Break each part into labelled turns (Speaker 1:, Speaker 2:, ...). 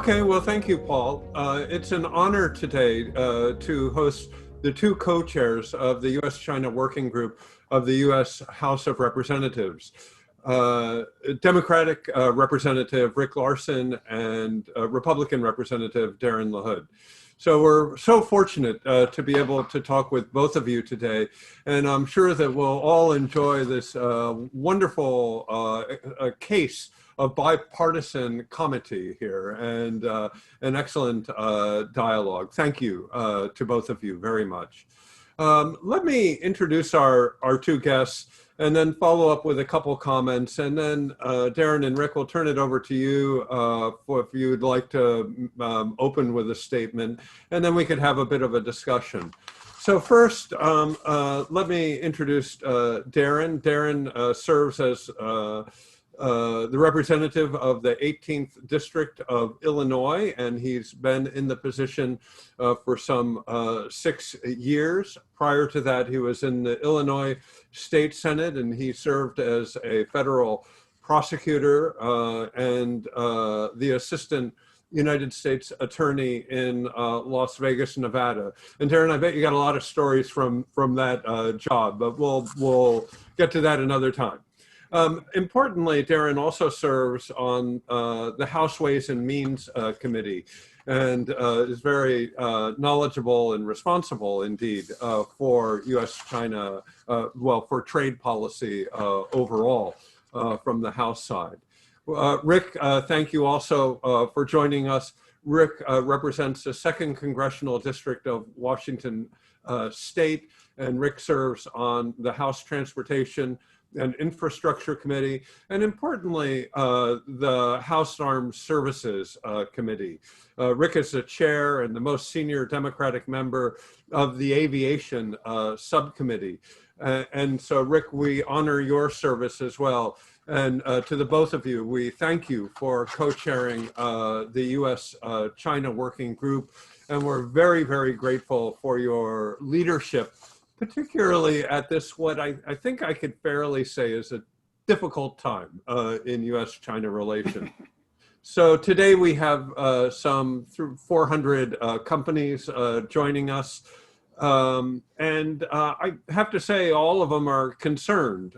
Speaker 1: Okay, well, thank you, Paul. It's an honor today to host the two co-chairs of the U.S.-China Working Group of the U.S. House of Representatives, Democratic Representative Rick Larsen and Republican Representative Darin LaHood. So we're so fortunate to be able to talk with both of you today, and I'm sure that we'll all enjoy this wonderful case of bipartisan comity here and an excellent dialogue. Thank you to both of you very much. Let me introduce our two guests and then follow up with a couple comments, and then Darin and Rick will turn it over to you if you'd like to open with a statement, and then we could have a bit of a discussion. So first, let me introduce Darin. Darin serves as the representative of the 18th District of Illinois, and he's been in the position for some 6 years. Prior to that, he was in the Illinois State Senate, and he served as a federal prosecutor and the assistant United States attorney in Las Vegas, Nevada. And Darin, I bet you got a lot of stories from that job, but we'll get to that another time. Importantly, Darin also serves on the House Ways and Means Committee and is very knowledgeable and responsible indeed for U.S.-China, for trade policy overall from the House side. Rick, thank you also for joining us. Rick represents the 2nd Congressional District of Washington State, and Rick serves on the House Transportation and Infrastructure Committee, and importantly, the House Armed Services Committee. Rick is the chair and the most senior Democratic member of the Aviation Subcommittee. And so, Rick, we honor your service as well. And to the both of you, we thank you for co-chairing the U.S.-China Working Group. And we're very, very grateful for your leadership, particularly at this, what I think I could fairly say is a difficult time in U.S.-China relations. So today we have some 400 companies joining us. And I have to say all of them are concerned.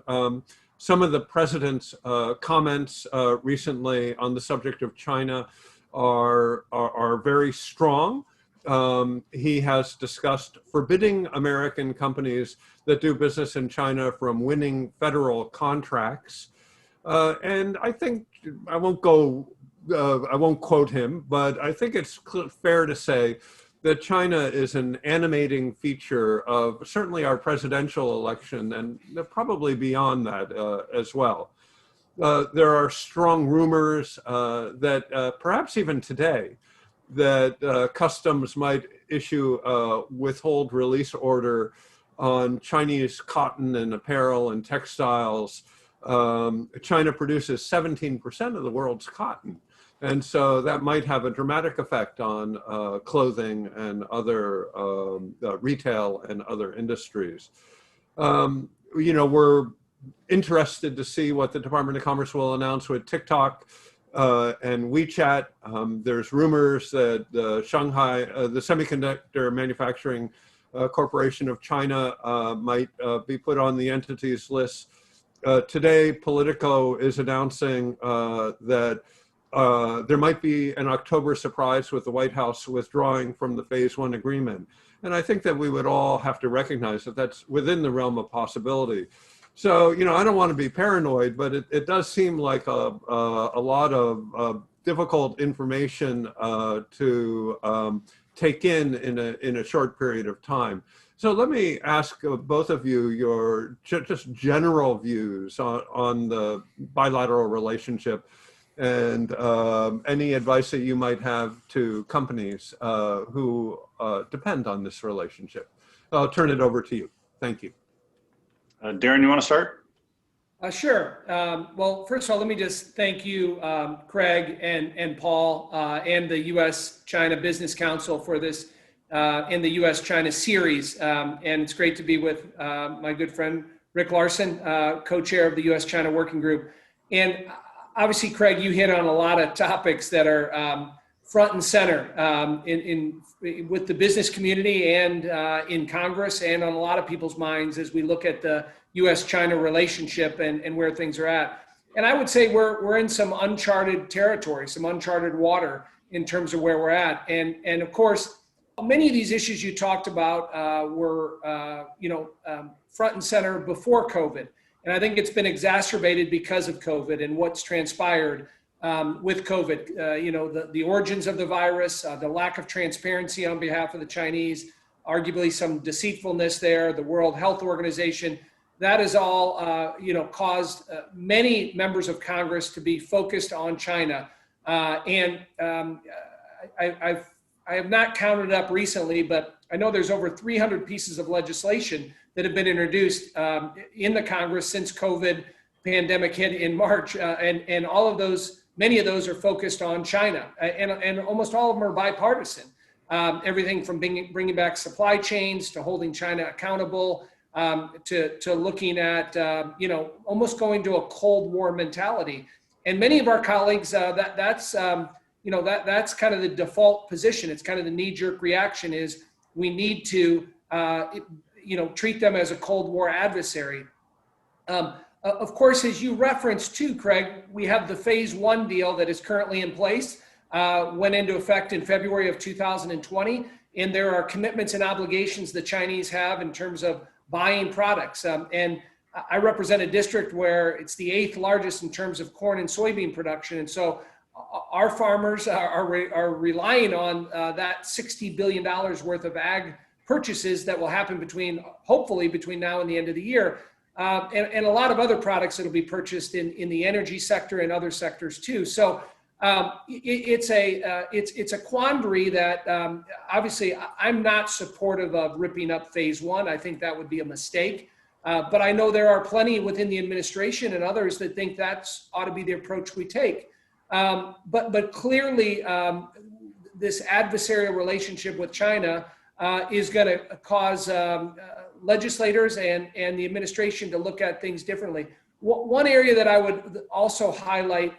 Speaker 1: Some of the president's comments recently on the subject of China are very strong. He has discussed forbidding American companies that do business in China from winning federal contracts. And I think, I won't quote him, but I think it's fair to say that China is an animating feature of certainly our presidential election and probably beyond that as well. There are strong rumors that perhaps even today, that customs might issue a withhold release order on Chinese cotton and apparel and textiles. China produces 17% of the world's cotton. And so that might have a dramatic effect on clothing and other retail and other industries. We're interested to see what the Department of Commerce will announce with TikTok and WeChat. There's rumors that Shanghai, the Semiconductor Manufacturing Corporation of China might be put on the entities list. Today, Politico is announcing that there might be an October surprise with the White House withdrawing from the Phase 1 agreement. And I think that we would all have to recognize that that's within the realm of possibility. So, I don't want to be paranoid, but it does seem like a lot of difficult information to take in a short period of time. So let me ask both of you your just general views on the bilateral relationship and any advice that you might have to companies who depend on this relationship. I'll turn it over to you. Thank you.
Speaker 2: Darin, you want to start?
Speaker 3: Sure. Well, first of all, let me just thank you, Craig and Paul, and the U.S.-China Business Council for this in the U.S.-China series. And it's great to be with my good friend, Rick Larsen, co-chair of the U.S.-China Working Group. And obviously, Craig, you hit on a lot of topics that are front and center with the business community and in Congress and on a lot of people's minds as we look at the U.S.-China relationship and where things are at. And I would say we're in some uncharted territory, some uncharted water in terms of where we're at. And of course, many of these issues you talked about were front and center before COVID. And I think it's been exacerbated because of COVID and what's transpired with COVID. The origins of the virus, the lack of transparency on behalf of the Chinese, arguably some deceitfulness there, the World Health Organization. That has all, caused many members of Congress to be focused on China. I have not counted up recently, but I know there's over 300 pieces of legislation that have been introduced in the Congress since COVID pandemic hit in March. And all of those, many of those are focused on China. And almost all of them are bipartisan. Everything from bringing back supply chains to holding China accountable, to looking at, almost going to a Cold War mentality. And many of our colleagues, that's kind of the default position. It's kind of the knee-jerk reaction is we need to, treat them as a Cold War adversary. Of course, as you referenced too, Craig, we have the phase 1 deal that is currently in place, went into effect in February of 2020. And there are commitments and obligations the Chinese have in terms of buying products. And I represent a district where it's the 8th largest in terms of corn and soybean production. And so our farmers are relying on that $60 billion worth of ag purchases that will happen hopefully between now and the end of the year. And a lot of other products that will be purchased in the energy sector and other sectors too. So it's a quandary that obviously I'm not supportive of ripping up phase 1. I think that would be a mistake. But I know there are plenty within the administration and others that think that's ought to be the approach we take. But clearly, this adversarial relationship with China is going to cause legislators and the administration to look at things differently. One area that I would also highlight,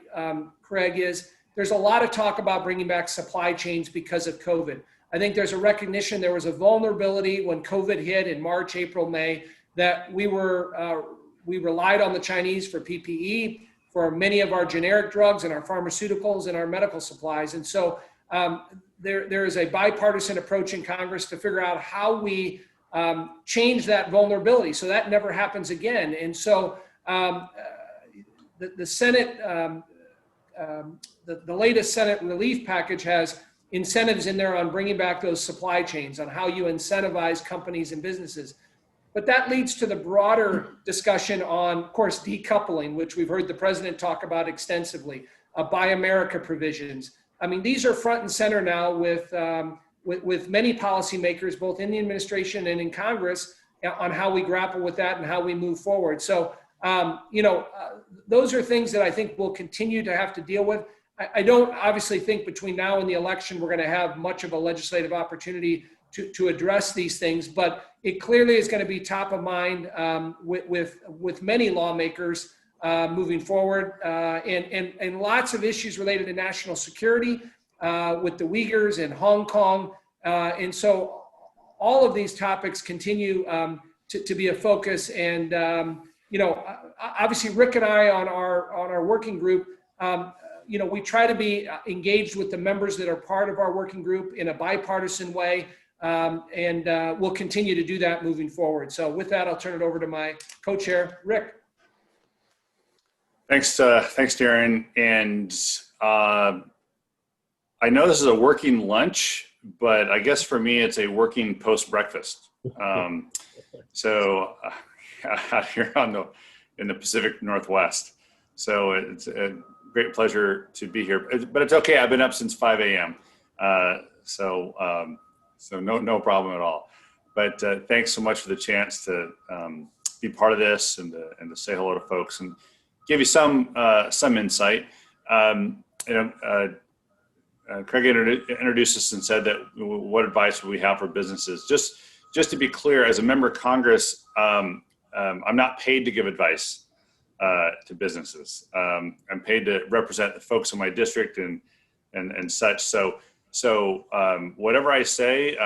Speaker 3: Craig, is there's a lot of talk about bringing back supply chains because of COVID. I think there's a recognition there was a vulnerability when COVID hit in March, April, May, that we relied on the Chinese for PPE, for many of our generic drugs and our pharmaceuticals and our medical supplies. And so there is a bipartisan approach in Congress to figure out how we change that vulnerability so that never happens again. And so the Senate, the latest Senate relief package has incentives in there on bringing back those supply chains, on how you incentivize companies and businesses. But that leads to the broader discussion on, of course, decoupling, which we've heard the president talk about extensively, Buy America provisions. I mean, these are front and center now with many policymakers, both in the administration and in Congress, on how we grapple with that and how we move forward. So, those are things that I think we'll continue to have to deal with. I don't obviously think between now and the election we're going to have much of a legislative opportunity to address these things, but it clearly is going to be top of mind with many lawmakers moving forward, and lots of issues related to national security with the Uyghurs in Hong Kong, and so all of these topics continue to be a focus. And obviously Rick and I on our working group, we try to be engaged with the members that are part of our working group in a bipartisan way. And we'll continue to do that moving forward. So with that, I'll turn it over to my co-chair, Rick.
Speaker 2: Thanks, Darin. And I know this is a working lunch, but I guess for me, it's a working post-breakfast. So out here in the Pacific Northwest. So it's a great pleasure to be here, but it's okay. I've been up since 5 a.m. So no problem at all. But thanks so much for the chance to be part of this and to say hello to folks and give you some insight. Craig introduced us and said that what advice would we have for businesses? Just to be clear, as a member of Congress, I'm not paid to give advice to businesses. I'm paid to represent the folks in my district and and such. So whatever I say,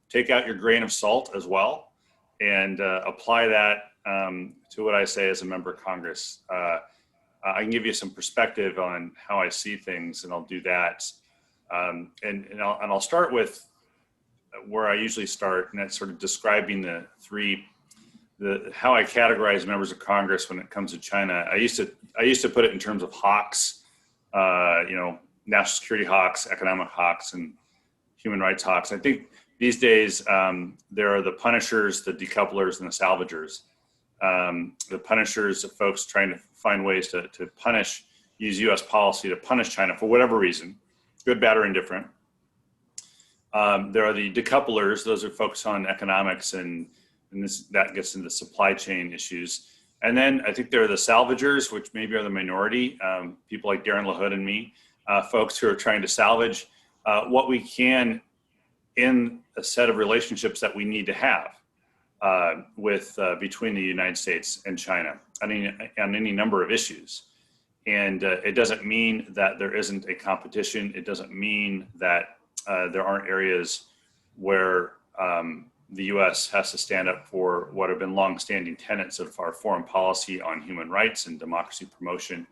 Speaker 2: take out your grain of salt as well, and apply that to what I say as a member of Congress. I can give you some perspective on how I see things, and I'll do that. And I'll start with where I usually start, and that's sort of describing how I categorize members of Congress when it comes to China. I used to put it in terms of hawks, national security hawks, economic hawks, and human rights hawks. I think these days there are the punishers, the decouplers, and the salvagers. The punishers are folks trying to find ways to use U.S. policy to punish China for whatever reason, good, bad, or indifferent. There are the decouplers; those are focused on economics, and that gets into supply chain issues. And then I think there are the salvagers, which maybe are the minority, people like Darin, LaHood, and me, folks who are trying to salvage what we can in a set of relationships that we need to have between the United States and China on any number of issues. And it doesn't mean that there isn't a competition. It doesn't mean that there aren't areas where the U.S. has to stand up for what have been longstanding tenets of our foreign policy on human rights and democracy promotion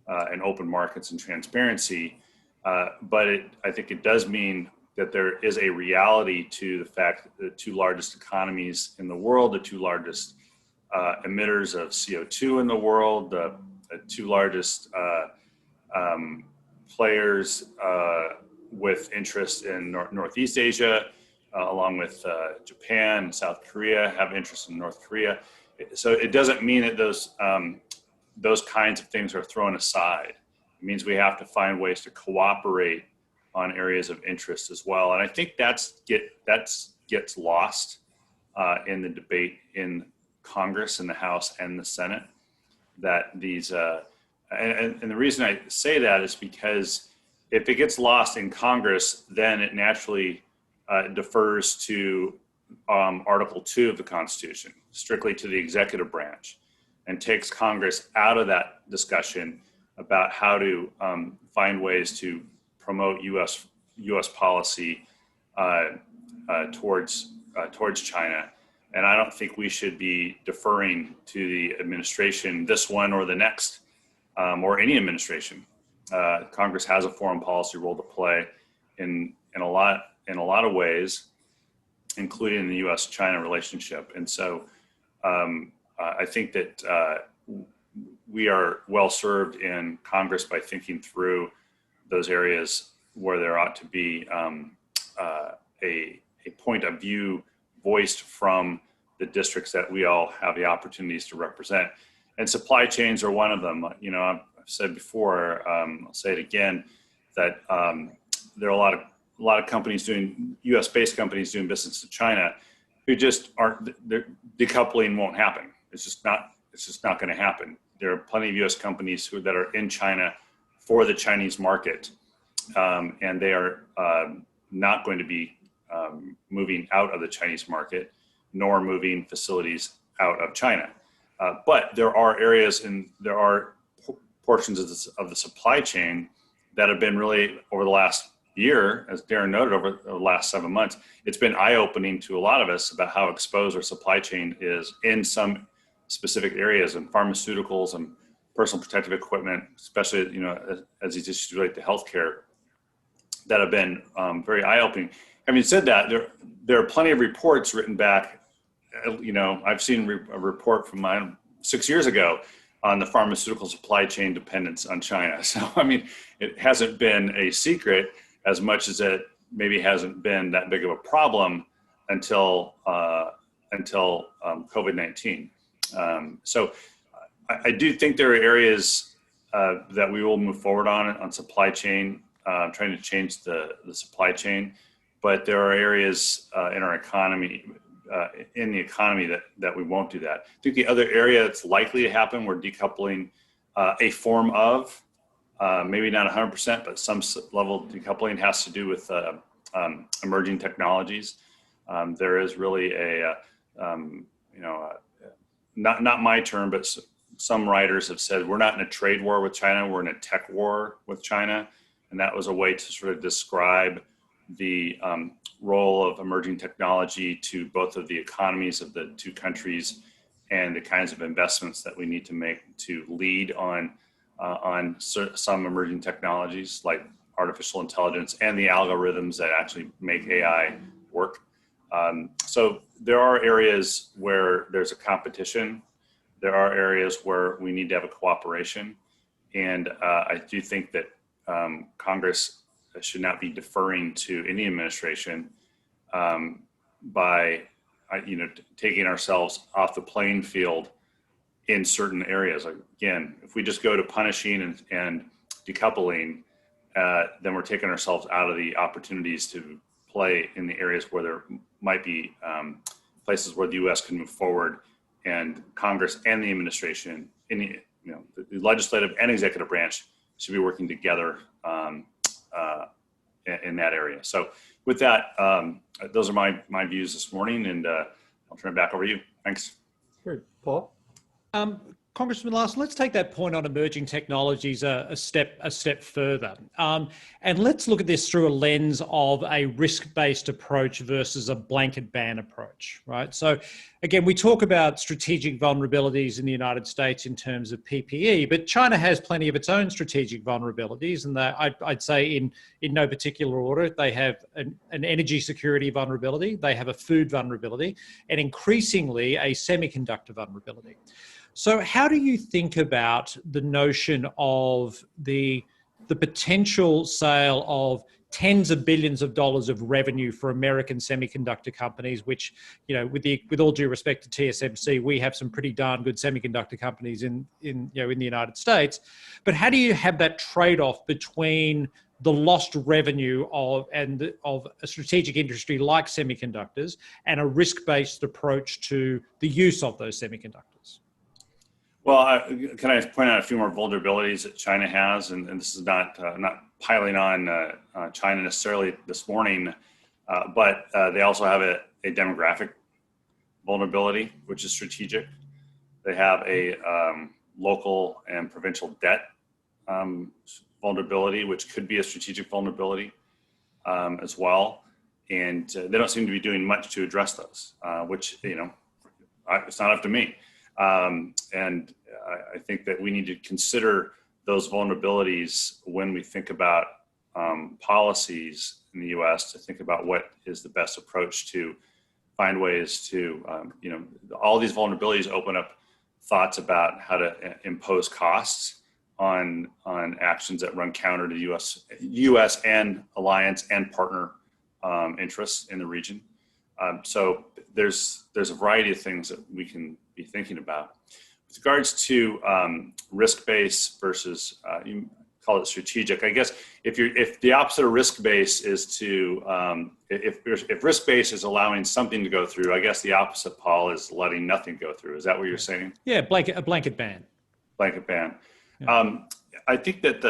Speaker 2: and open markets and transparency. But I think it does mean that there is a reality to the fact that the two largest economies in the world, the two largest emitters of CO2 in the world, the two largest players with interest in Northeast Asia, along with Japan and South Korea, have interest in North Korea. So it doesn't mean that those kinds of things are thrown aside. It means we have to find ways to cooperate on areas of interest as well. And I think that gets lost in the debate in Congress, in the House and the Senate. That these and the reason I say that is because if it gets lost in Congress, then it naturally defers to Article 2 of the Constitution, strictly to the executive branch, and takes Congress out of that discussion about how to find ways to promote U.S. policy towards China. And I don't think we should be deferring to the administration, this one or the next, or any administration. Congress has a foreign policy role to play in a lot of ways, including the U.S.-China relationship. And so I think that we are well served in Congress by thinking through those areas where there ought to be a point of view voiced from the districts that we all have the opportunities to represent. And supply chains are one of them. I've said before, I'll say it again, that there are a lot of companies U.S.-based companies doing business in China who just aren't. Decoupling won't happen. It's just not going to happen. There are plenty of U.S. companies that are in China for the Chinese market, and they are not going to be moving out of the Chinese market, nor moving facilities out of China. But there are areas and there are portions of the supply chain that have been really, over the last year, as Darin noted, over the last 7 months, it's been eye-opening to a lot of us about how exposed our supply chain is in some specific areas, in pharmaceuticals and personal protective equipment, especially as these issues relate to healthcare, that have been very eye-opening. Having said that, there are plenty of reports written back. I've seen a report from 6 years ago on the pharmaceutical supply chain dependence on China. So, it hasn't been a secret as much as it maybe hasn't been that big of a problem until COVID-19. So I do think there are areas that we will move forward on supply chain, trying to change the supply chain, but there are areas in our economy, in the economy that we won't do that. I think the other area that's likely to happen, we're decoupling a form of, maybe not 100%, but some level of decoupling has to do with emerging technologies. There is really not my term, but some writers have said we're not in a trade war with China, we're in a tech war with China. And that was a way to sort of describe the role of emerging technology to both of the economies of the two countries and the kinds of investments that we need to make to lead on some emerging technologies like artificial intelligence and the algorithms that actually make AI work. So there are areas where there's a competition. There are areas where we need to have a cooperation. And I do think that Congress should not be deferring to any administration by taking ourselves off the playing field in certain areas. Again, if we just go to punishing and decoupling, then we're taking ourselves out of the opportunities to play in the areas where there might be places where the U.S. can move forward, and Congress and the administration, the legislative and executive branch should be working together in that area. So with that, those are my views this morning, and I'll turn it back over to you. Thanks.
Speaker 1: Great. Paul?
Speaker 4: Congressman Larsen, let's take that point on emerging technologies a step further. And let's look at this through a lens of a risk-based approach versus a blanket ban approach, right? So again, we talk about strategic vulnerabilities in the United States in terms of PPE, but China has plenty of its own strategic vulnerabilities. And I'd say in no particular order, they have an energy security vulnerability, they have a food vulnerability, and increasingly a semiconductor vulnerability. So how do you think about the notion of the potential sale of tens of billions of dollars of revenue for American semiconductor companies, which, with all due respect to TSMC, we have some pretty darn good semiconductor companies in the United States. But how do you have that trade-off between the lost revenue of a strategic industry like semiconductors and a risk-based approach to the use of those semiconductors?
Speaker 2: Well, can I point out a few more vulnerabilities that China has? And this is not piling on China necessarily this morning, but they also have a demographic vulnerability, which is strategic. They have a local and provincial debt vulnerability, which could be a strategic vulnerability as well. And they don't seem to be doing much to address those, which, it's not up to me. And I think that we need to consider those vulnerabilities when we think about policies in the U.S. to think about what is the best approach to find ways to, all these vulnerabilities open up thoughts about how to impose costs on actions that run counter to U.S. and alliance and partner interests in the region. So there's a variety of things that we can be thinking about. With regards to risk-based versus you call it strategic, I guess if the opposite of risk-based is to if risk-based is allowing something to go through, I guess the opposite, Paul, is letting nothing go through. Is that what you're saying?
Speaker 4: Yeah, a blanket ban.
Speaker 2: Blanket ban.
Speaker 4: Yeah.
Speaker 2: I think that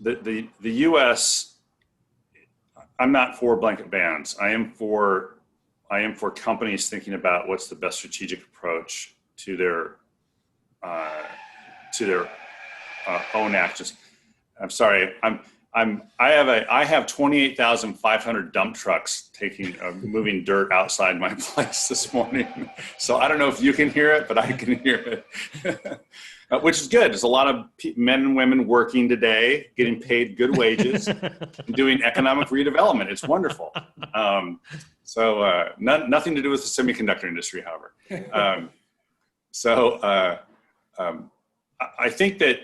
Speaker 2: the U.S. I'm not for blanket bans. I am for companies thinking about what's the best strategic approach to their own actions. I'm sorry. I have 28,500 dump trucks moving dirt outside my place this morning. So I don't know if you can hear it, but I can hear it, which is good. There's a lot of men and women working today, getting paid good wages, and doing economic redevelopment. It's wonderful. Nothing to do with the semiconductor industry, however. I think that.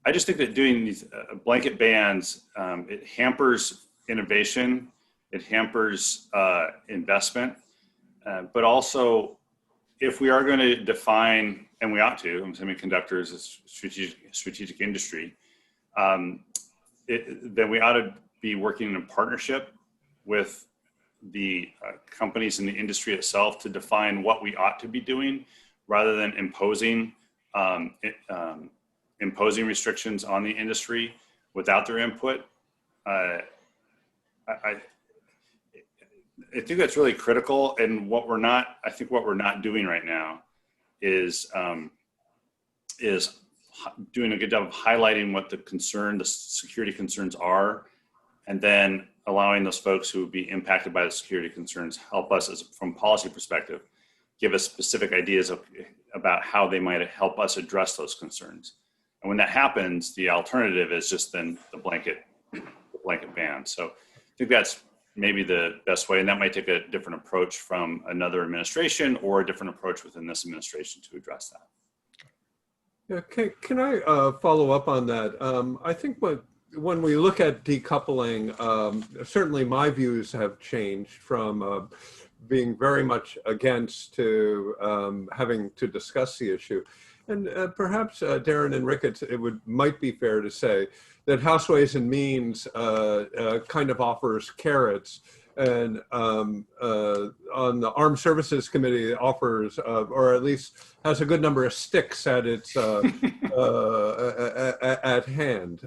Speaker 2: I just think that doing these blanket bans, it hampers innovation, it hampers investment, but also if we are going to define, and we ought to, semiconductors as strategic industry, then we ought to be working in a partnership with the companies in the industry itself to define what we ought to be doing, rather than imposing restrictions on the industry without their input. I think that's really critical. And what we're not doing right now is doing a good job of highlighting what the security concerns are, and then allowing those folks who would be impacted by the security concerns help us from policy perspective, give us specific ideas about how they might help us address those concerns. And when that happens, the alternative is just then the blanket ban. So I think that's maybe the best way, and that might take a different approach from another administration or a different approach within this administration to address that.
Speaker 1: Yeah, can I follow up on that? I think when we look at decoupling, certainly my views have changed from being very much against to having to discuss the issue. And perhaps, Darin and Rick, might be fair to say that House Ways and Means kind of offers carrots, and on the Armed Services Committee offers, or at least has a good number of sticks at its at hand.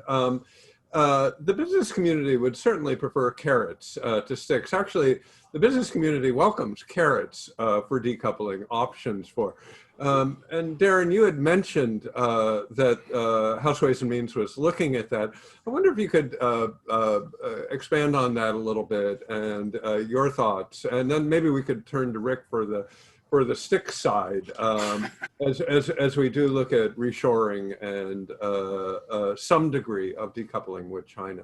Speaker 1: The business community would certainly prefer carrots to sticks. Actually, the business community welcomes carrots for decoupling options for. And Darin, you had mentioned that House Ways and Means was looking at that. I wonder if you could expand on that a little bit and your thoughts, and then maybe we could turn to Rick for the stick side as we do look at reshoring and some degree of decoupling with China.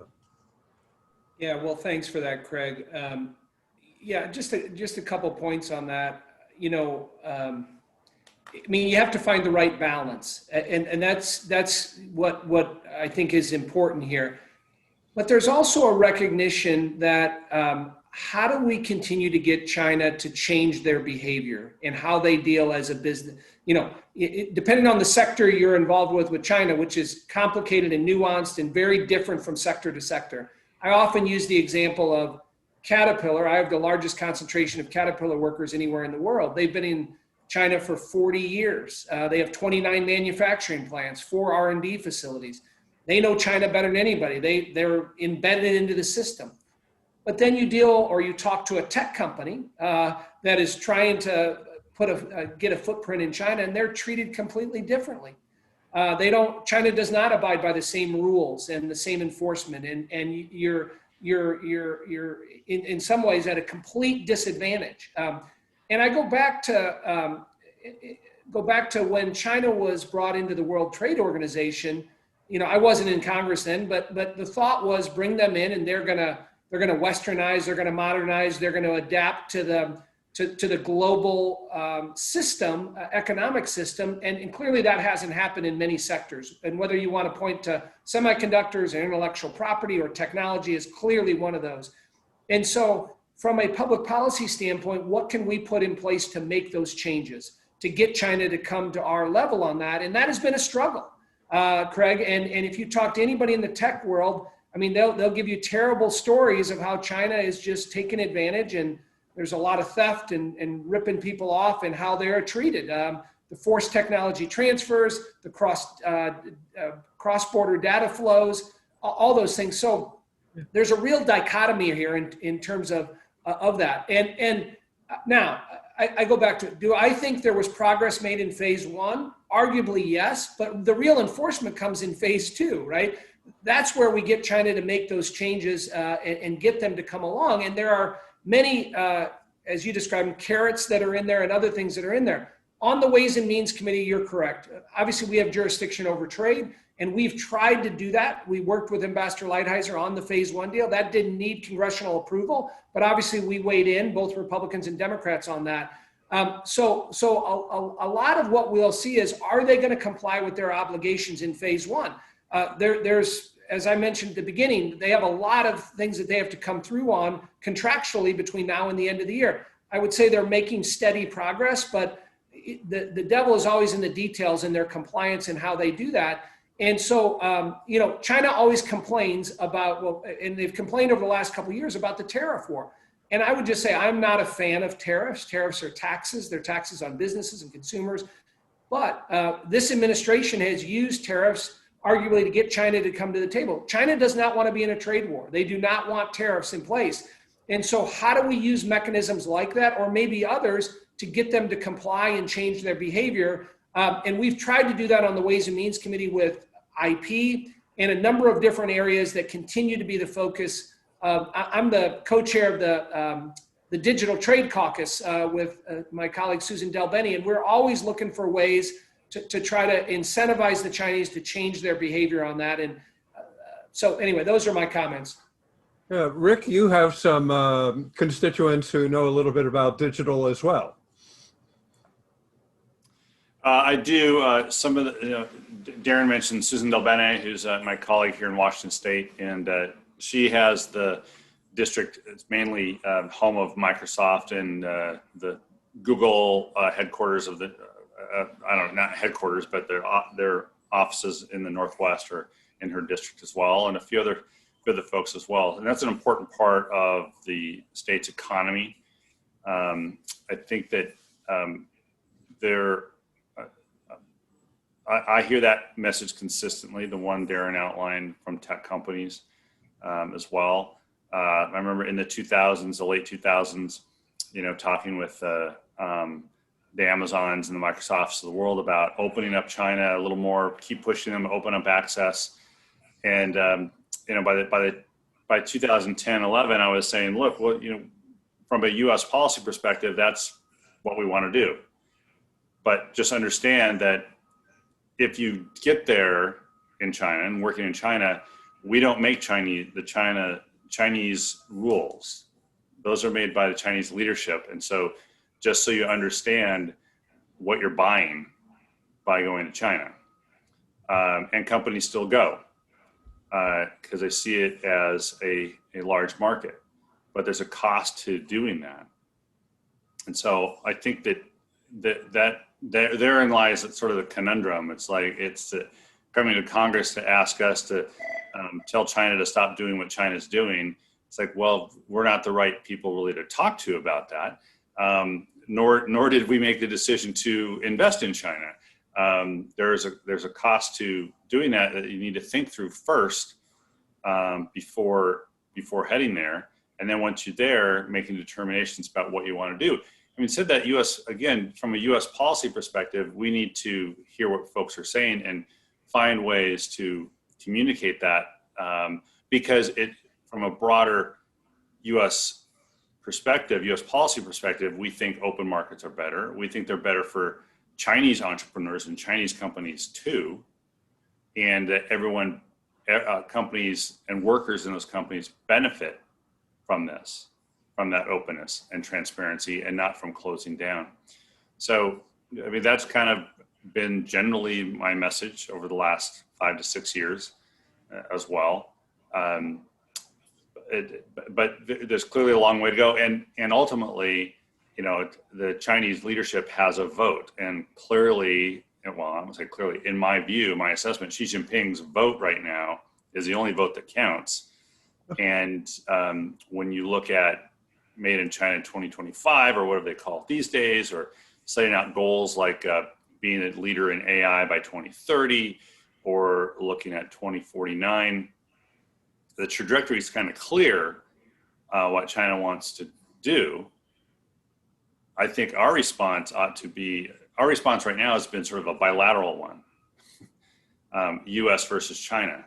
Speaker 3: Yeah, well, thanks for that, Craig. Yeah, just a couple points on that. You know, I mean, you have to find the right balance, and that's what I think is important here. But there's also a recognition that how do we continue to get China to change their behavior and how they deal as a business? You know, depending on the sector you're involved with China, which is complicated and nuanced and very different from sector to sector. I often use the example of Caterpillar. I have the largest concentration of Caterpillar workers anywhere in the world. They've been in China for 40 years. They have 29 manufacturing plants, 4 R&D facilities. They know China better than anybody. They're embedded into the system. But then you talk to a tech company that is trying to get a footprint in China, and they're treated completely differently. China does not abide by the same rules and the same enforcement, and you're in some ways at a complete disadvantage. And I go back to when China was brought into the World Trade Organization. You know, I wasn't in Congress then, but the thought was bring them in, and they're gonna westernize, they're gonna modernize, they're gonna adapt to the global system, economic system, and clearly that hasn't happened in many sectors. And whether you want to point to semiconductors and intellectual property or technology is clearly one of those. And so from a public policy standpoint, what can we put in place to make those changes, to get China to come to our level on that? And that has been a struggle, Craig. And if you talk to anybody in the tech world, I mean, they'll give you terrible stories of how China is just taking advantage, and there's a lot of theft and ripping people off and how they're treated. The forced technology transfers, the cross-border data flows, all those things. So there's a real dichotomy here in terms of that. And now I go back to, do I think there was progress made in phase 1? Arguably, yes, but the real enforcement comes in phase 2, right? That's where we get China to make those changes and get them to come along. And there are many, as you described, carrots that are in there and other things that are in there. On the Ways and Means Committee, you're correct. Obviously, we have jurisdiction over trade, and we've tried to do that. We worked with Ambassador Lighthizer on the phase 1 deal. That didn't need congressional approval, but obviously we weighed in, both Republicans and Democrats, on that. So a lot of what we'll see is, are they going to comply with their obligations in phase 1? There's, as I mentioned at the beginning, they have a lot of things that they have to come through on contractually between now and the end of the year. I would say they're making steady progress, but the devil is always in the details in their compliance and how they do that. And so, you know, China always complains about, well, and they've complained over the last couple of years about the tariff war. And I would just say, I'm not a fan of tariffs. Tariffs are taxes. They're taxes on businesses and consumers. But this administration has used tariffs arguably to get China to come to the table. China does not want to be in a trade war. They do not want tariffs in place. And so how do we use mechanisms like that, or maybe others, to get them to comply and change their behavior? And we've tried to do that on the Ways and Means Committee with IP and a number of different areas that continue to be the focus. I'm the co-chair of the Digital Trade Caucus with my colleague Susan Delbenny, and we're always looking for ways to try to incentivize the Chinese to change their behavior on that. And so anyway, those are my comments.
Speaker 1: Yeah, Rick, you have some constituents who know a little bit about digital as well.
Speaker 2: I do. Some of the, Darin mentioned Susan Delbenny, who's my colleague here in Washington State, and she has the district. It's mainly home of Microsoft and the Google headquarters of the. I don't know, not headquarters, but their offices in the Northwest are in her district as well, and a few other folks as well. And that's an important part of the state's economy. I think that I hear that message consistently, the one Darin outlined from tech companies as well. I remember in the 2000s, the late 2000s, talking with the Amazons and the Microsofts of the world about opening up China a little more, keep pushing them, open up access. And, by 2010, 11, I was saying, look, well, from a US policy perspective, that's what we want to do. But just understand that if you get there in China and working in China, we don't make Chinese rules. Those are made by the Chinese leadership. And so just so you understand what you're buying by going to China. And companies still go because they see it as a large market, but there's a cost to doing that. And so I think that therein lies sort of the conundrum. It's like it's coming to Congress to ask us to tell China to stop doing what China's doing. It's like, well, we're not the right people really to talk to about that. Nor did we make the decision to invest in China. There's a cost to doing that you need to think through first before heading there, and then once you're there, making determinations about what you want to do. I mean, said that from a U.S. policy perspective, we need to hear what folks are saying and find ways to communicate that because from a broader U.S. perspective, U.S. policy perspective, we think open markets are better. We think they're better for Chinese entrepreneurs and Chinese companies too, and that companies and workers in those companies benefit from this, from that openness and transparency, and not from closing down. So, I mean, that's kind of been generally my message over the last 5 to 6 years as well. But there's clearly a long way to go, and ultimately, the Chinese leadership has a vote, and clearly, well, I'm gonna say clearly, in my view, my assessment, Xi Jinping's vote right now is the only vote that counts. And when you look at Made in China 2025, or whatever they call it these days, or setting out goals like being a leader in AI by 2030, or looking at 2049, the trajectory is kind of clear what China wants to do. I think our response right now has been sort of a bilateral one, US versus China,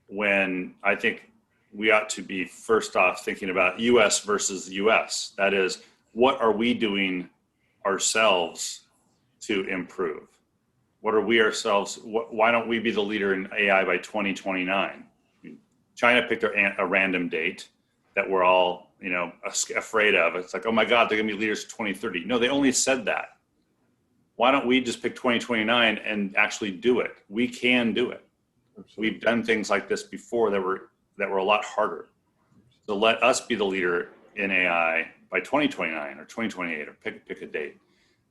Speaker 2: when I think we ought to be first off thinking about US versus the US. That is, what are we doing ourselves to improve? What are we ourselves, why don't we be the leader in AI by 2029? China picked a random date that we're all, afraid of. It's like, oh my God, they're gonna be leaders in 2030. No, they only said that. Why don't we just pick 2029 and actually do it? We can do it. Absolutely. We've done things like this before that were a lot harder. So let us be the leader in AI by 2029 or 2028, or pick a date.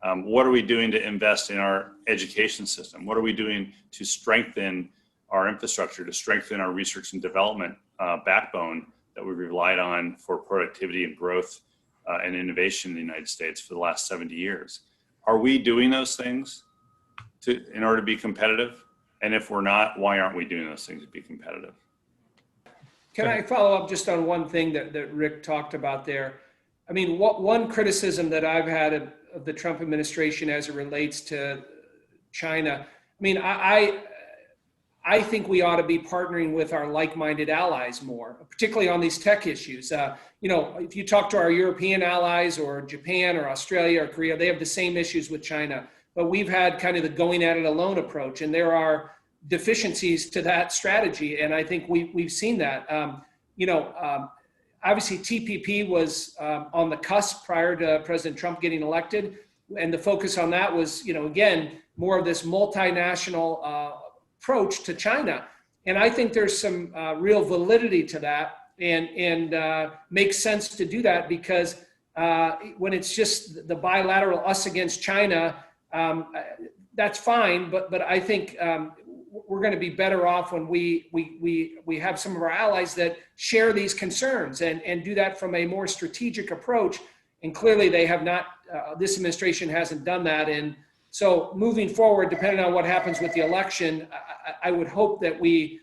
Speaker 2: What are we doing to invest in our education system? What are we doing to strengthen our infrastructure, to strengthen our research and development backbone that we've relied on for productivity and growth and innovation in the United States for the last 70 years? Are we doing those things in order to be competitive? And if we're not, why aren't we doing those things to be competitive?
Speaker 3: Can I follow up just on one thing that Rick talked about there? I mean, one criticism that I've had of the Trump administration as it relates to China, I mean, I think we ought to be partnering with our like-minded allies more, particularly on these tech issues. You know, if you talk to our European allies or Japan or Australia or Korea, they have the same issues with China. But we've had kind of the going at it alone approach, and there are deficiencies to that strategy, and I think we've seen that. You know, obviously TPP was on the cusp prior to President Trump getting elected, and the focus on that was, you know, again, more of this multinational approach to China. And I think there's some real validity to that, and makes sense to do that, because when it's just the bilateral us against China, that's fine. But I think we're going to be better off when we have some of our allies that share these concerns and do that from a more strategic approach. And clearly they have not, this administration hasn't done that. And so moving forward, depending on what happens with the election, I would hope that we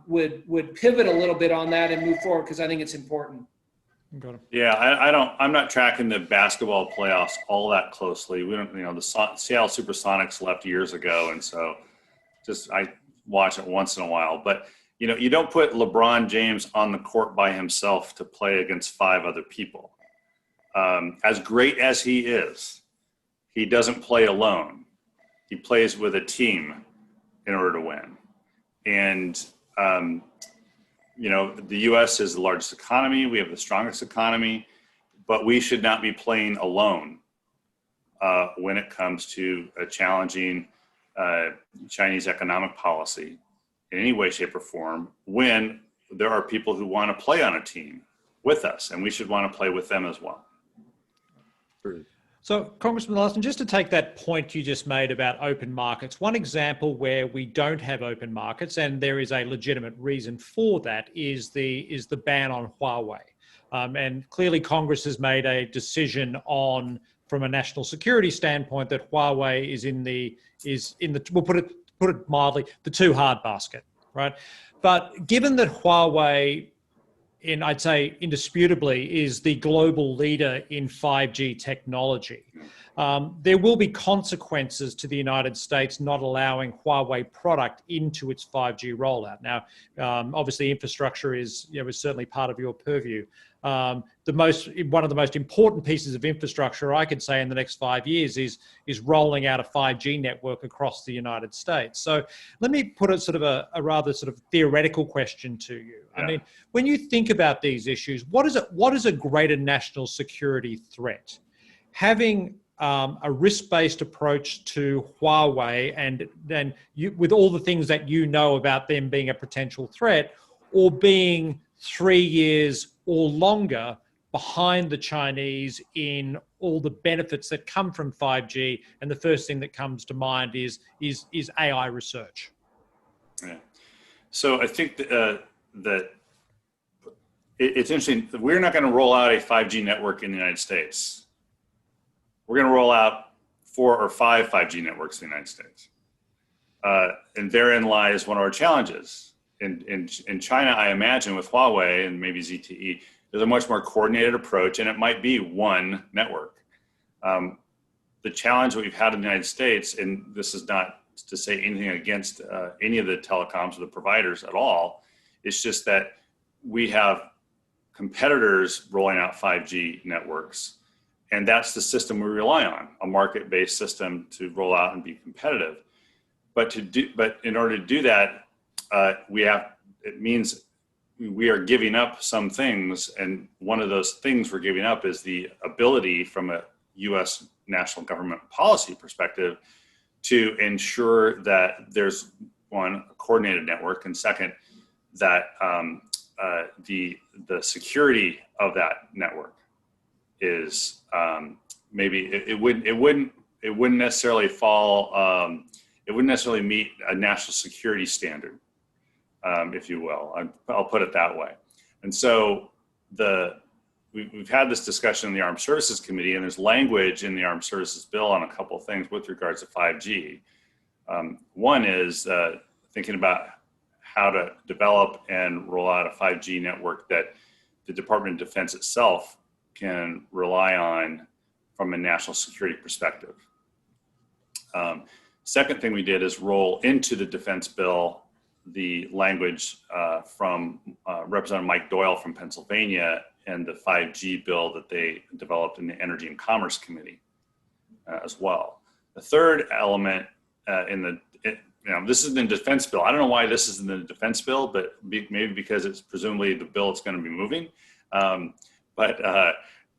Speaker 3: would pivot a little bit on that and move forward, because I think it's important.
Speaker 2: Yeah, I'm not tracking the basketball playoffs all that closely. We don't, you know, the Seattle Supersonics left years ago, and so I watch it once in a while. But you know, you don't put LeBron James on the court by himself to play against 5 other people. As great as he is, he doesn't play alone. He plays with a team in order to win. And you know, the U.S. is the largest economy. We have the strongest economy, but we should not be playing alone when it comes to a challenging Chinese economic policy in any way, shape, or form, when there are people who want to play on a team with us, and we should want to play with them as well.
Speaker 4: So, Congressman Larsen, just to take that point you just made about open markets, one example where we don't have open markets, and there is a legitimate reason for that, is the ban on Huawei. And clearly Congress has made a decision on, from a national security standpoint, that Huawei is in the we'll put it mildly, the too hard basket, right? But given that Huawei, I'd say indisputably, is the global leader in 5G technology, there will be consequences to the United States not allowing Huawei product into its 5G rollout. Now, obviously, infrastructure is certainly part of your purview. One of the most important pieces of infrastructure, I could say, in the next 5 years is rolling out a 5G network across the United States. So let me put a rather sort of theoretical question to you. Yeah. I mean, when you think about these issues, what is a greater national security threat? Having a risk-based approach to Huawei, and then with all the things that you know about them being a potential threat, or being 3 years or longer behind the Chinese in all the benefits that come from 5G, and the first thing that comes to mind is AI research.
Speaker 2: Yeah. So I think that it's interesting. We're not going to roll out a 5G network in the United States. We're going to roll out 4 or 5 5G networks in the United States. And therein lies one of our challenges. In China, I imagine, with Huawei and maybe ZTE, there's a much more coordinated approach, and it might be one network. The challenge that we've had in the United States, and this is not to say anything against any of the telecoms or the providers at all, it's just that we have competitors rolling out 5G networks, and that's the system we rely on, a market-based system to roll out and be competitive. But in order to do that, it means we are giving up some things, and one of those things we're giving up is the ability, from a U.S. national government policy perspective, to ensure that there's, one, a coordinated network, and second, that the security of that network is maybe it wouldn't necessarily fall. It wouldn't necessarily meet a national security standard, if you will. I'll put it that way. And so we've had this discussion in the Armed Services Committee, and there's language in the Armed Services Bill on a couple of things with regards to 5G. One is thinking about how to develop and roll out a 5G network that the Department of Defense itself can rely on from a national security perspective. Second thing we did is roll into the defense bill the language from Representative Mike Doyle from Pennsylvania and the 5G bill that they developed in the Energy and Commerce Committee as well. The third element this is in the defense bill. I don't know why this is in the defense bill, but maybe because it's presumably the bill it's going to be moving.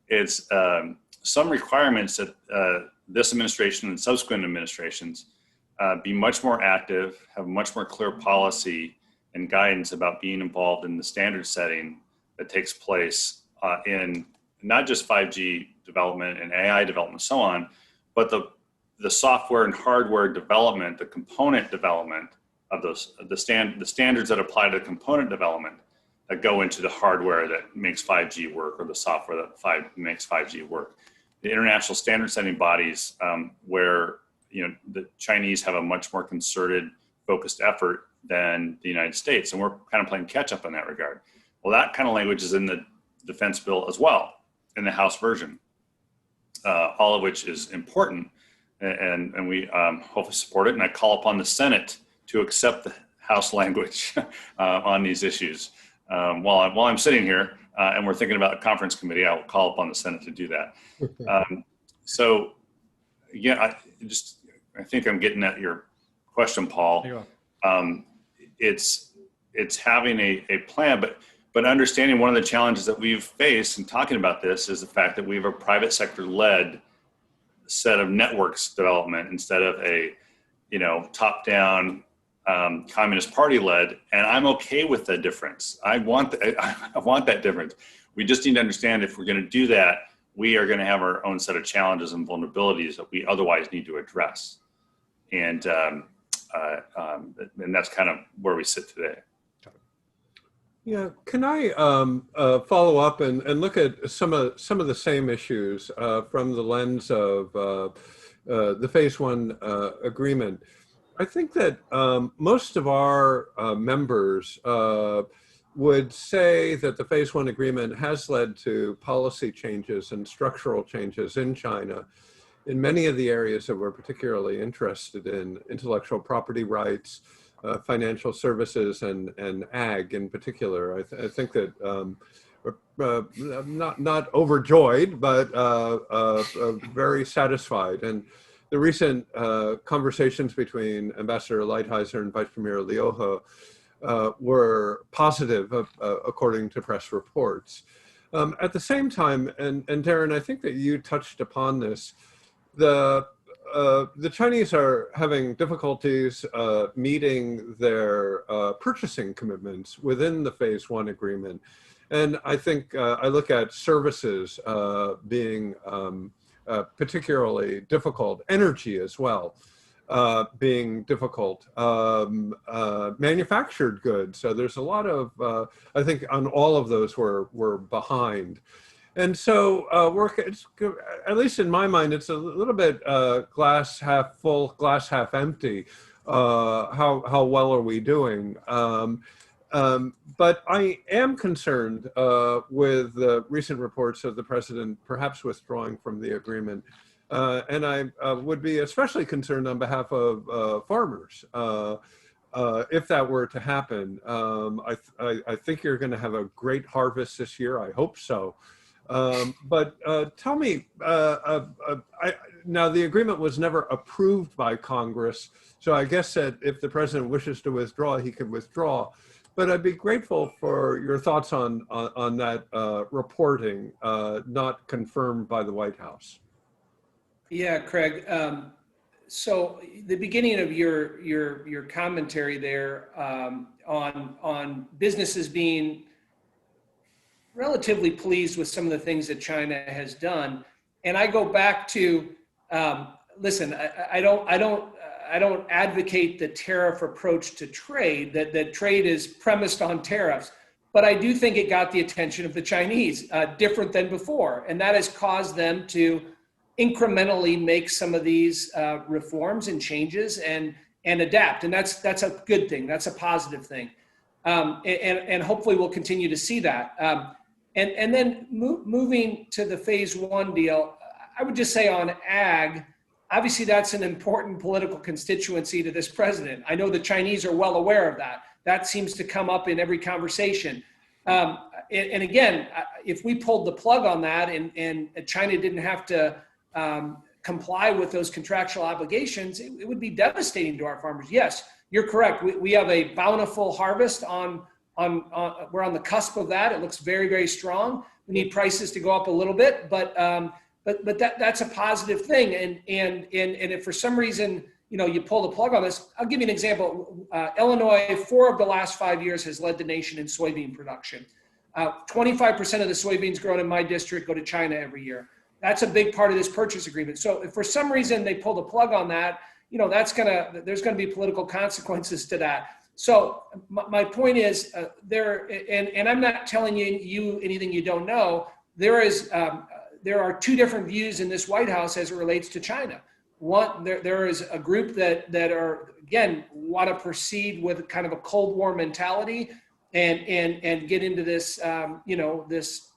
Speaker 2: It's some requirements that this administration and subsequent administrations be much more active, have much more clear policy and guidance about being involved in the standard setting that takes place in not just 5G development and AI development and so on, but the software and hardware development, the component development of those, the standards that apply to the component development that go into the hardware that makes 5G work, or the software that makes 5G work. The international standard setting bodies where the Chinese have a much more concerted, focused effort than the United States, and we're kind of playing catch up in that regard. Well, that kind of language is in the defense bill as well, in the House version, all of which is important, and we hopefully support it. And I call upon the Senate to accept the House language on these issues. While I'm sitting here and we're thinking about a conference committee, I will call upon the Senate to do that. So again, I think I'm getting at your question, Paul. It's having a plan, but understanding one of the challenges that we've faced in talking about this is the fact that we have a private sector led set of networks development instead of a top-down Communist Party led, and I'm okay with the difference. I want that difference. We just need to understand if we're going to do that, we are going to have our own set of challenges and vulnerabilities that we otherwise need to address. And that's kind of where we sit today.
Speaker 1: Yeah, can I follow up and look at some of the same issues from the lens of the Phase 1 agreement? I think that most of our members would say that the Phase 1 agreement has led to policy changes and structural changes in China in many of the areas that we're particularly interested in: intellectual property rights, financial services, and ag in particular. I think that not overjoyed, but very satisfied. And the recent conversations between Ambassador Lighthizer and Vice Premier LaHood were positive, according to press reports. At the same time, and Darin, I think that you touched upon this, the Chinese are having difficulties meeting their purchasing commitments within the Phase 1 agreement. And I think I look at services being particularly difficult, energy as well being difficult, manufactured goods. So there's a lot of, I think on all of those we're behind. And so it's, at least in my mind, it's a little bit glass half full, glass half empty. How well are we doing? But I am concerned with the recent reports of the president perhaps withdrawing from the agreement. And I would be especially concerned on behalf of farmers if that were to happen. I think you're going to have a great harvest this year. I hope so. But tell me, now the agreement was never approved by Congress, so I guess that if the president wishes to withdraw, he can withdraw. But I'd be grateful for your thoughts on that reporting, not confirmed by the White House.
Speaker 3: Yeah, Craig. So the beginning of your commentary there on businesses being relatively pleased with some of the things that China has done, and I go back to listen. I don't advocate the tariff approach to trade. That trade is premised on tariffs, but I do think it got the attention of the Chinese, different than before, and that has caused them to incrementally make some of these reforms and changes and adapt, and that's a good thing. That's a positive thing. And hopefully we'll continue to see that. And then moving to the phase one deal, I would just say on ag, obviously that's an important political constituency to this president. I know the Chinese are well aware of that. That seems to come up in every conversation. And again, if we pulled the plug on that and China didn't have to comply with those contractual obligations, it would be devastating to our farmers. Yes, you're correct. We have a bountiful harvest we're on the cusp of that. It looks very, very strong. We need prices to go up a little bit, but that's a positive thing. And if for some reason, you pull the plug on this, I'll give you an example. Illinois, 4 of the last 5 years has led the nation in soybean production. 25% of the soybeans grown in my district go to China every year. That's a big part of this purchase agreement. So if for some reason they pull the plug on that, there's gonna be political consequences to that. So my point is and I'm not telling you anything you don't know. There are 2 different views in this White House as it relates to China. One, there is a group that are, again, want to proceed with kind of a Cold War mentality and get into this, this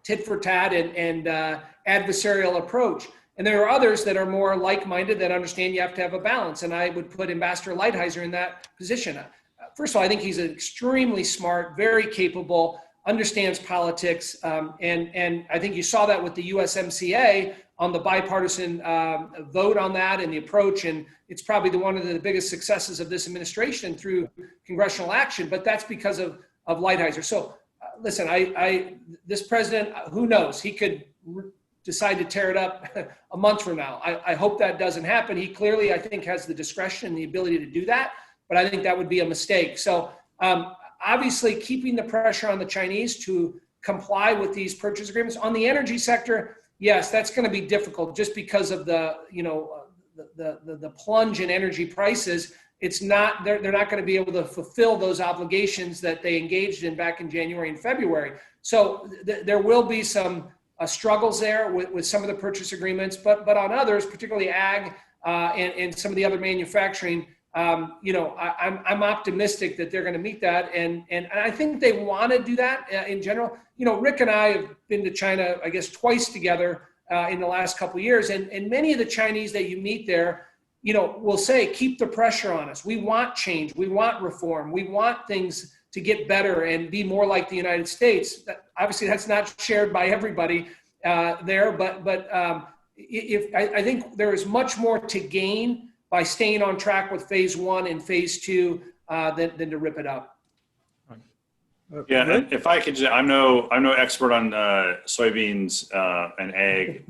Speaker 3: tit for tat and adversarial approach. And there are others that are more like-minded that understand you have to have a balance. And I would put Ambassador Lighthizer in that position. First of all, I think he's extremely smart, very capable, understands politics. And I think you saw that with the USMCA on the bipartisan vote on that and the approach. And it's probably one of the biggest successes of this administration through congressional action, but that's because of Lighthizer. So listen, this president, who knows, he could decide to tear it up a month from now. I hope that doesn't happen. He clearly, I think, has the discretion and the ability to do that, but I think that would be a mistake. So obviously keeping the pressure on the Chinese to comply with these purchase agreements. On the energy sector, yes, that's going to be difficult just because of the plunge in energy prices. It's not, they're not going to be able to fulfill those obligations that they engaged in back in January and February. So there will be some struggles there with some of the purchase agreements, but on others, particularly ag and some of the other manufacturing, I'm optimistic that they're going to meet that. And I think they want to do that in general. Rick and I have been to China, I guess, twice together in the last couple of years. And many of the Chinese that you meet there, will say, keep the pressure on us. We want change. We want reform. We want things to get better and be more like the United States. Obviously, that's not shared by everybody there, but I think there is much more to gain by staying on track with phase one and phase two than to rip it up.
Speaker 2: Yeah, and if I could, I'm no expert on soybeans and ag.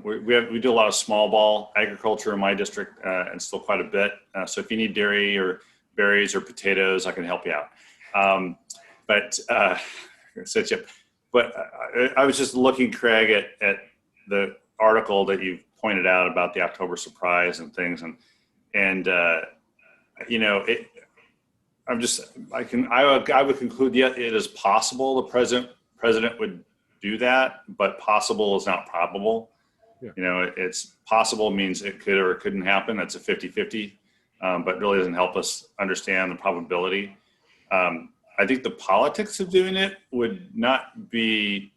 Speaker 2: We do a lot of small ball agriculture in my district, and still quite a bit. So if you need dairy or berries or potatoes, I can help you out. But I was just looking, Craig, at the article that you pointed out about the October surprise and things, and I would conclude, yeah, it is possible the president would do that, but possible is not probable. Yeah. It's possible means it could or it couldn't happen. That's a 50-50, but really doesn't help us understand the probability. I think the politics of doing it would not be,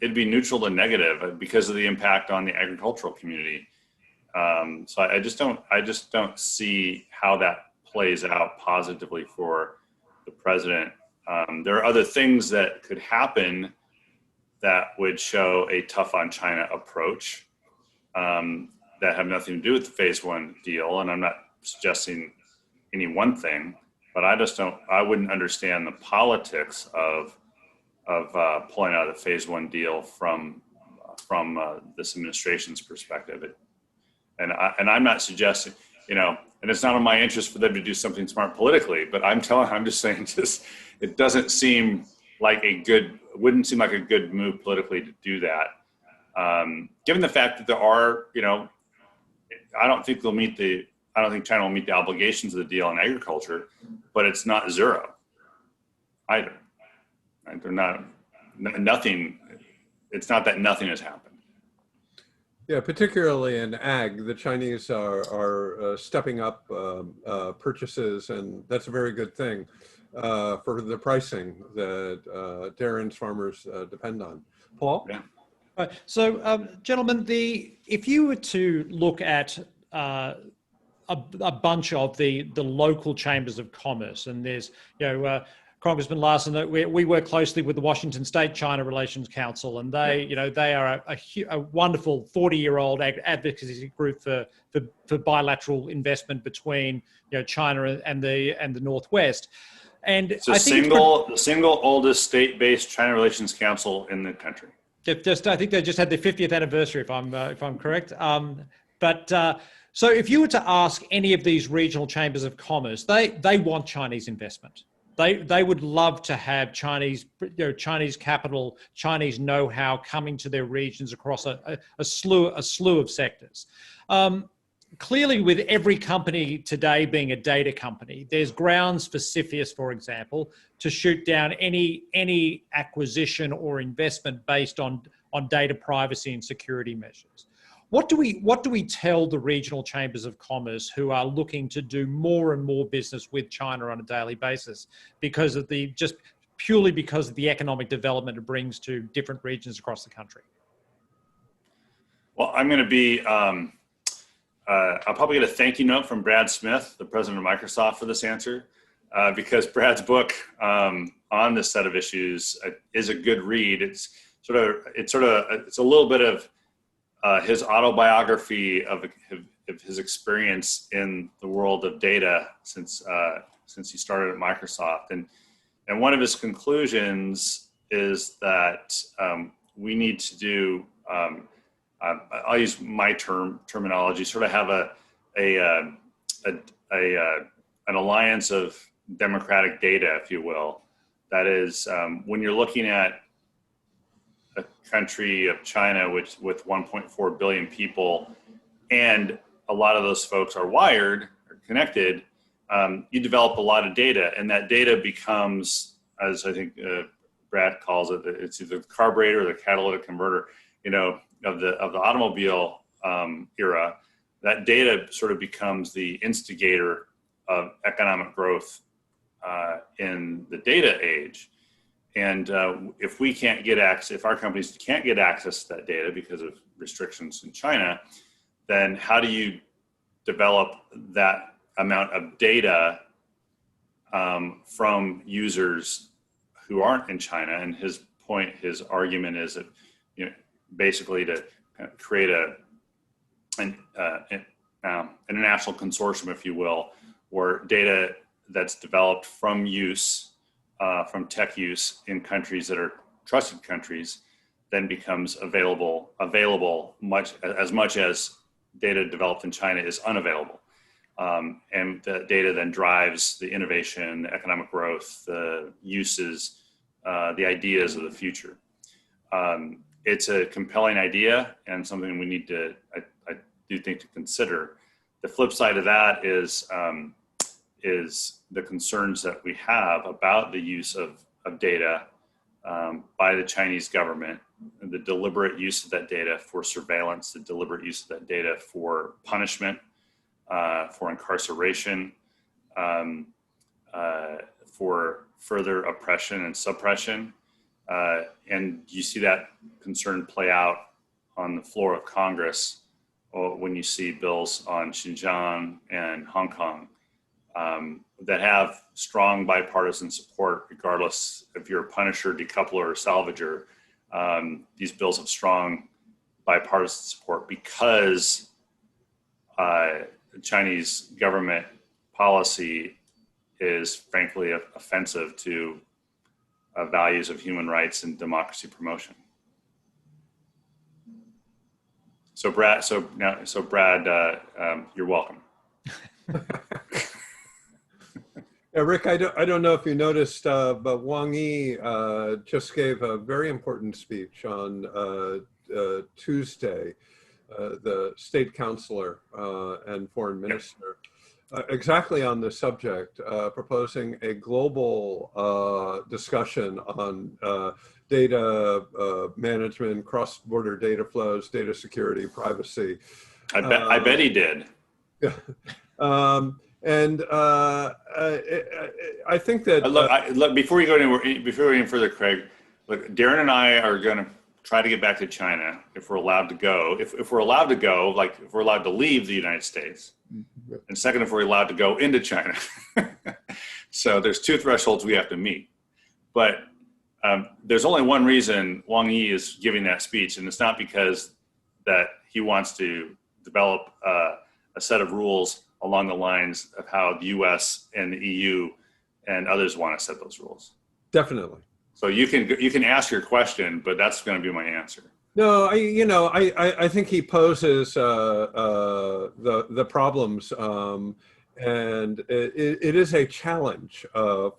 Speaker 2: it'd be neutral to negative because of the impact on the agricultural community. So I just don't see how that plays out positively for the president. There are other things that could happen that would show a tough on China approach that have nothing to do with the phase one deal. And I'm not suggesting any one thing, but I wouldn't understand the politics of pulling out of the phase one deal from this administration's perspective. And I'm not suggesting, and it's not in my interest for them to do something smart politically, but I'm just saying, it doesn't seem like wouldn't seem like a good move politically to do that. Given the fact that there are, I don't think China will meet the obligations of the deal in agriculture, but it's not zero either. Right? It's not that nothing has happened.
Speaker 1: Yeah, particularly in ag, the Chinese are stepping up purchases, and that's a very good thing. for the pricing that Darin's farmers depend on. Paul?
Speaker 2: Yeah.
Speaker 4: So, gentlemen, if you were to look at a bunch of the local chambers of commerce, and there's, Congressman Larsen, we work closely with the Washington State China Relations Council, and they are a wonderful 40-year-old advocacy group for bilateral investment between China and the Northwest. And
Speaker 2: it's the single oldest state-based China Relations Council in the country.
Speaker 4: I think they just had their 50th anniversary, if I'm correct. So if you were to ask any of these regional chambers of commerce, they want Chinese investment. They would love to have Chinese capital, Chinese know-how coming to their regions across a slew of sectors. Clearly, with every company today being a data company, there's grounds for CFIUS, for example, to shoot down any acquisition or investment based on data privacy and security measures. What do we tell the regional chambers of commerce who are looking to do more and more business with China on a daily basis because of purely because of the economic development it brings to different regions across the country?
Speaker 2: Well, I'm going to be. I'll probably get a thank you note from Brad Smith, the president of Microsoft, for this answer, because Brad's book on this set of issues is a good read. It's a little bit of his autobiography of his experience in the world of data since he started at Microsoft, and one of his conclusions is that we need to do. I'll use my terminology. Sort of have an alliance of democratic data, if you will. That is, when you're looking at a country of China, with 1.4 billion people, and a lot of those folks are wired or connected, you develop a lot of data, and that data becomes, as I think Brad calls it, it's either the carburetor or the catalytic converter, of the automobile era. That data sort of becomes the instigator of economic growth in the data age. And if we can't get access, if our companies can't get access to that data because of restrictions in China, then how do you develop that amount of data from users who aren't in China? And his argument is that, basically to create an international consortium, if you will, where data that's developed from tech use in countries that are trusted countries then becomes available as much as data developed in China is unavailable. And the data then drives the innovation, the economic growth, the uses, the ideas of the future. It's a compelling idea and something we need to, I do think, to consider. The flip side of that is the concerns that we have about the use of data by the Chinese government, and the deliberate use of that data for surveillance, the deliberate use of that data for punishment, for incarceration, for further oppression and suppression. And you see that concern play out on the floor of Congress when you see bills on Xinjiang and Hong Kong that have strong bipartisan support, regardless if you're a punisher, decoupler, or salvager. These bills have strong bipartisan support because the Chinese government policy is frankly offensive to values of human rights and democracy promotion. So Brad, you're welcome.
Speaker 1: Yeah, Rick, I don't know if you noticed, but Wang Yi just gave a very important speech on Tuesday, the state counselor and foreign minister, exactly on this subject, proposing a global discussion on data management, cross-border data flows, data security, privacy.
Speaker 2: I bet he did.
Speaker 1: Yeah. And I think that
Speaker 2: look, before you go any further, Craig, look, Darin and I are going to try to get back to China if we're allowed to go. If we're allowed to go, like if we're allowed to leave the United States, and second, if we're allowed to go into China. So there's two thresholds we have to meet. But there's only one reason Wang Yi is giving that speech, and it's not because that he wants to develop a set of rules along the lines of how the U.S. and the EU and others want to set those rules.
Speaker 1: Definitely.
Speaker 2: So you can ask your question, but that's going to be my answer.
Speaker 1: No, I think he poses the problems, and it is a challenge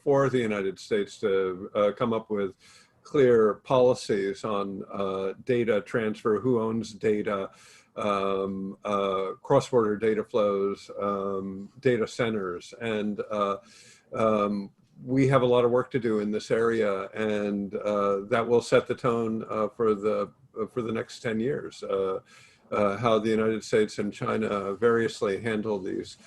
Speaker 1: for the United States to come up with clear policies on data transfer, who owns data, cross-border data flows, data centers, and we have a lot of work to do in this area, and that will set the tone for the next 10 years. How the United States and China variously handle these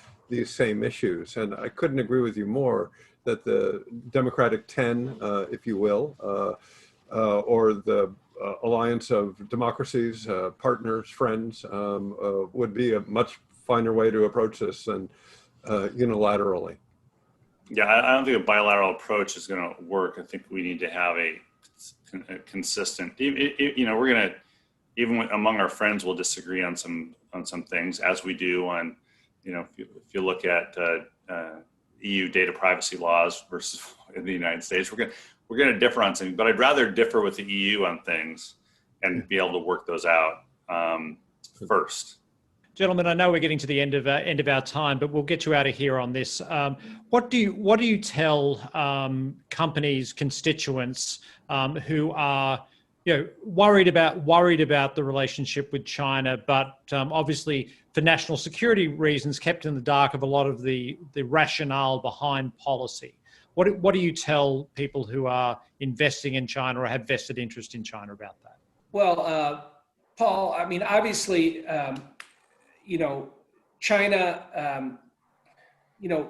Speaker 1: same issues, and I couldn't agree with you more that the Democratic 10, if you will, or the alliance of democracies, partners, friends, would be a much finer way to approach this than unilaterally.
Speaker 2: Yeah, I don't think a bilateral approach is going to work. I think we need to have a consistent. We're going to, even among our friends, we'll disagree on some things, as we do on, if you look at EU data privacy laws versus in the United States, we're going to differ on something. But I'd rather differ with the EU on things and be able to work those out first.
Speaker 4: Gentlemen, I know we're getting to the end of our time, but we'll get you out of here on this. What do you tell companies, constituents who are worried about the relationship with China, but obviously for national security reasons kept in the dark of a lot of the rationale behind policy? What do you tell people who are investing in China or have vested interest in China about that?
Speaker 3: Well, Paul, I mean, obviously, China,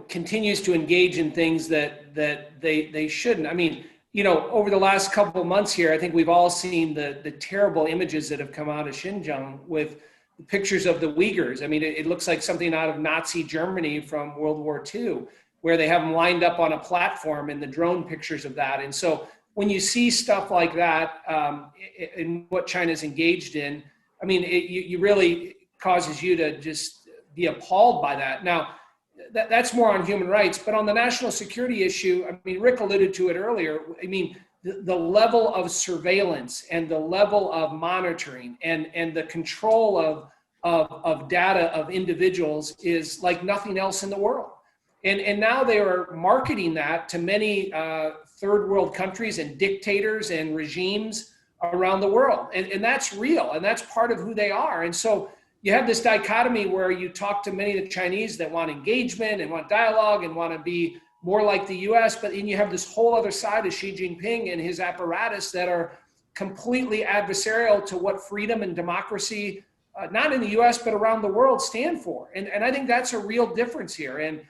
Speaker 3: continues to engage in things that they shouldn't. I mean, over the last couple of months here, I think we've all seen the terrible images that have come out of Xinjiang with the pictures of the Uyghurs. I mean, it looks like something out of Nazi Germany from World War II, where they have them lined up on a platform and the drone pictures of that. And so when you see stuff like that in what China's engaged in, I mean, you really causes you to just be appalled by that. Now, that's more on human rights, but on the national security issue, I mean, Rick alluded to it earlier. I mean, the level of surveillance and the level of monitoring and the control of data of individuals is like nothing else in the world. And now they are marketing that to many third world countries and dictators and regimes around the world. And that's real, and that's part of who they are. And so you have this dichotomy where you talk to many of the Chinese that want engagement and want dialogue and want to be more like the US, but then you have this whole other side of Xi Jinping and his apparatus that are completely adversarial to what freedom and democracy, not in the US, but around the world, stand for. And I think that's a real difference here. And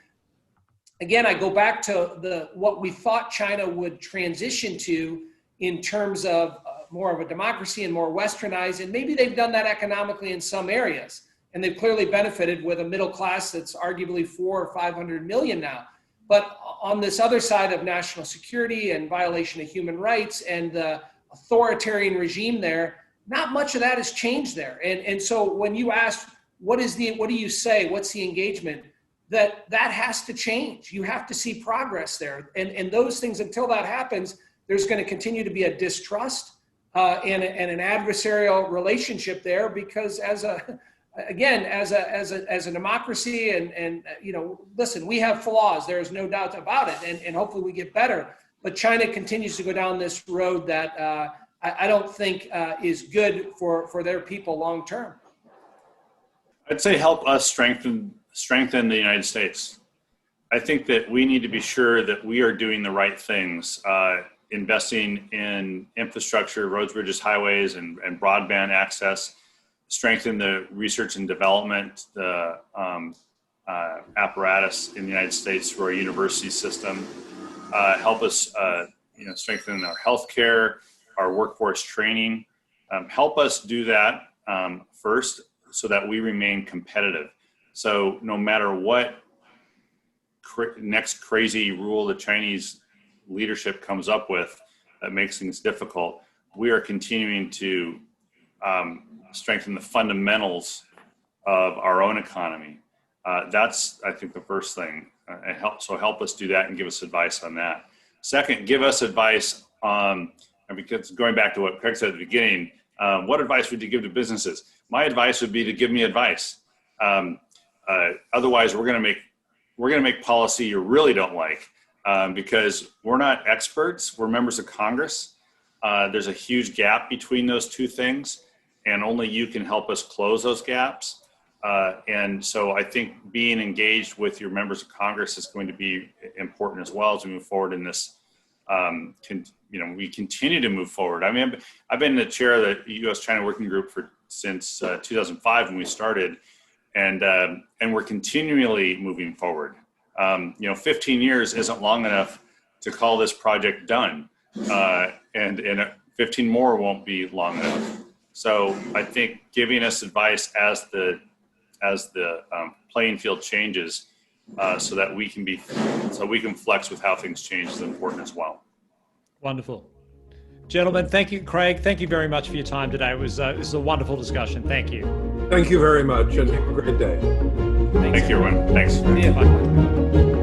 Speaker 3: again, I go back to what we thought China would transition to in terms of more of a democracy and more westernized, and maybe they've done that economically in some areas, and they've clearly benefited with a middle class that's arguably 400 or 500 million now. But on this other side of national security and violation of human rights and the authoritarian regime there, not much of that has changed there. And so when you ask, what do you say, what's the engagement, that has to change. You have to see progress there. And those things, until that happens, there's going to continue to be a distrust and an adversarial relationship there, because as a democracy and listen, we have flaws. There is no doubt about it, and hopefully we get better. But China continues to go down this road that I don't think is good for their people long term.
Speaker 2: I'd say help us strengthen the United States. I think that we need to be sure that we are doing the right things, investing in infrastructure, roads, bridges, highways, and broadband access, strengthen the research and development. apparatus in the United States through our university system, help us strengthen our healthcare, our workforce training, help us do that first so that we remain competitive. So no matter what next crazy rule the Chinese leadership comes up with that makes things difficult, we are continuing to strengthen the fundamentals of our own economy. That's, I think, the first thing. Help us do that and give us advice on that. Second, give us advice on, and because going back to what Craig said at the beginning, what advice would you give to businesses? My advice would be to give me advice. Otherwise, we're going to make policy you really don't like, because we're not experts. We're members of Congress. There's a huge gap between those two things, and only you can help us close those gaps. And so I think being engaged with your members of Congress is going to be important as well as we move forward in this. We continue to move forward. I mean, I've been the chair of the U.S.-China Working Group since 2005 when we started, and we're continually moving forward. 15 years isn't long enough to call this project done, and 15 more won't be long enough. So I think giving us advice as the playing field changes, so that we can flex with how things change is important as well.
Speaker 4: Wonderful. Gentlemen, thank you. Craig, thank you very much for your time today. It was a wonderful discussion. Thank you.
Speaker 1: Thank you very much, and have a great day.
Speaker 2: Thank you, everyone. Thanks.
Speaker 3: Yeah.
Speaker 4: Bye.